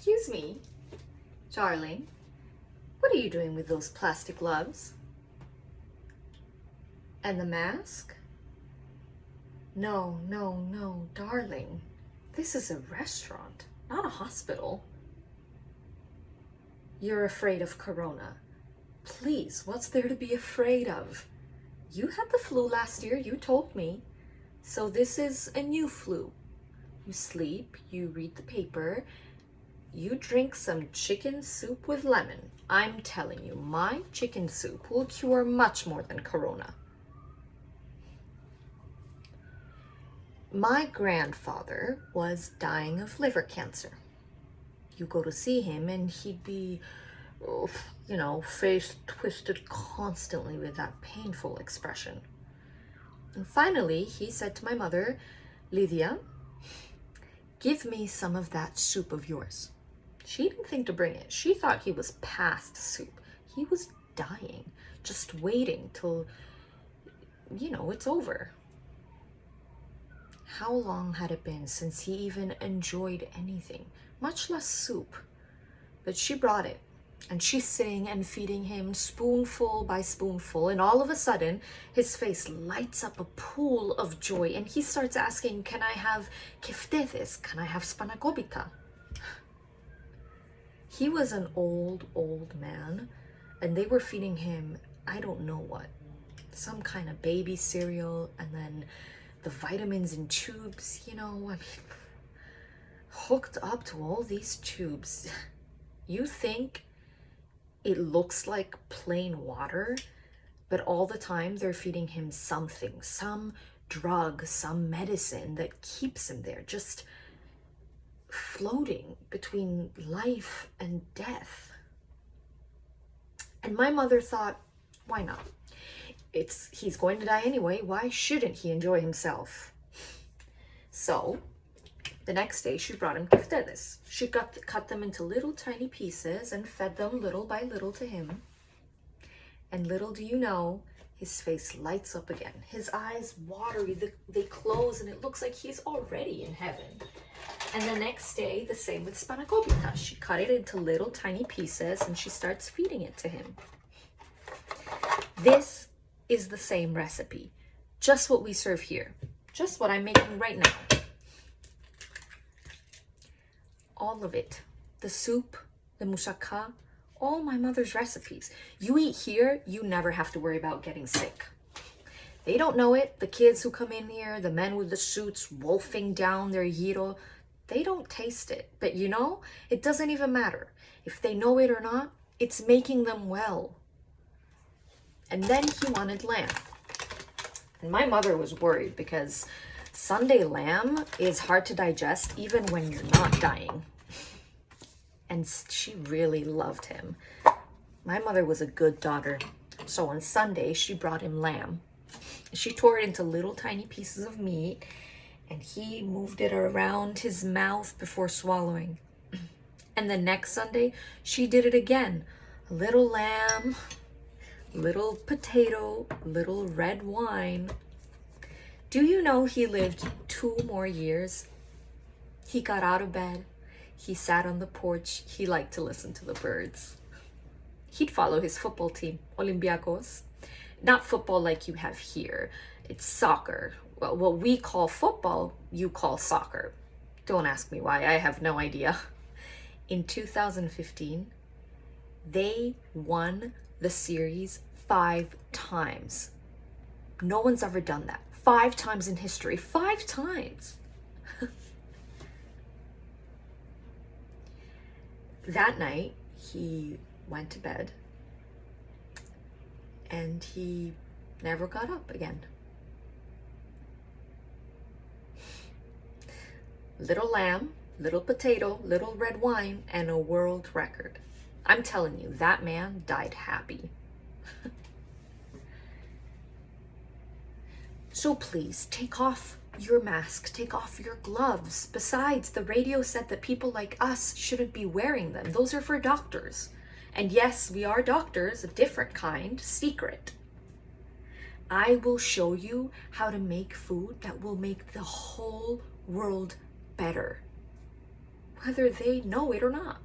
Excuse me, darling. What are you doing with those plastic gloves? And the mask? No, no, no, darling. This is a restaurant, not a hospital. You're afraid of corona. Please, what's there to be afraid of? You had the flu last year, you told me. So this is a new flu. You sleep, you read the paper, you drink some chicken soup with lemon. I'm telling you, my chicken soup will cure much more than corona. My grandfather was dying of liver cancer. You go to see him and he'd be, face twisted constantly with that painful expression. And finally, he said to my mother, Lydia, give me some of that soup of yours. She didn't think to bring it. She thought he was past soup. He was dying, just waiting till, it's over. How long had it been since he even enjoyed anything, much less soup? But she brought it, and she's sitting and feeding him spoonful by spoonful, and all of a sudden, his face lights up a pool of joy, and he starts asking, can I have keftedes? Can I have spanakopita? He was an old man, and they were feeding him, I don't know what, some kind of baby cereal, and then the vitamins in tubes, hooked up to all these tubes. You think it looks like plain water, but all the time they're feeding him something, some drug, some medicine that keeps him there, just floating between life and death. And my mother thought, why not? He's going to die anyway. Why shouldn't he enjoy himself? So the next day she brought him keftedes. She cut them into little tiny pieces and fed them little by little to him. And little do you know, his face lights up again. His eyes watery, they close, and it looks like he's already in heaven. And the next day, the same with spanakopita. She cut it into little tiny pieces and she starts feeding it to him. This is the same recipe, just what we serve here, just what I'm making right now. All of it, the soup, the moussaka, all my mother's recipes. You eat here, you never have to worry about getting sick. They don't know it. The kids who come in here, the men with the suits wolfing down their gyro, they don't taste it. But it doesn't even matter. If they know it or not, it's making them well. And then he wanted lamb. And my mother was worried because Sunday lamb is hard to digest even when you're not dying. And she really loved him. My mother was a good daughter. So on Sunday, she brought him lamb. She tore it into little tiny pieces of meat, and he moved it around his mouth before swallowing. And the next Sunday, she did it again. A little lamb, little potato, little red wine. Do you know he lived 2 more years? He got out of bed. He sat on the porch. He liked to listen to the birds. He'd follow his football team, Olympiacos. Not football like you have here. It's soccer. Well, what we call football, you call soccer. Don't ask me why. I have no idea. In 2015, they won the series 5 times. No one's ever done that. 5 times in history. 5 times. That night, he went to bed and he never got up again. Little lamb, little potato, little red wine, and a world record. I'm telling you, that man died happy. So please, take off your mask, take off your gloves. Besides, the radio said that people like us shouldn't be wearing them. Those are for doctors. And yes, we are doctors, a different kind, secret. I will show you how to make food that will make the whole world better. whether they know it or not.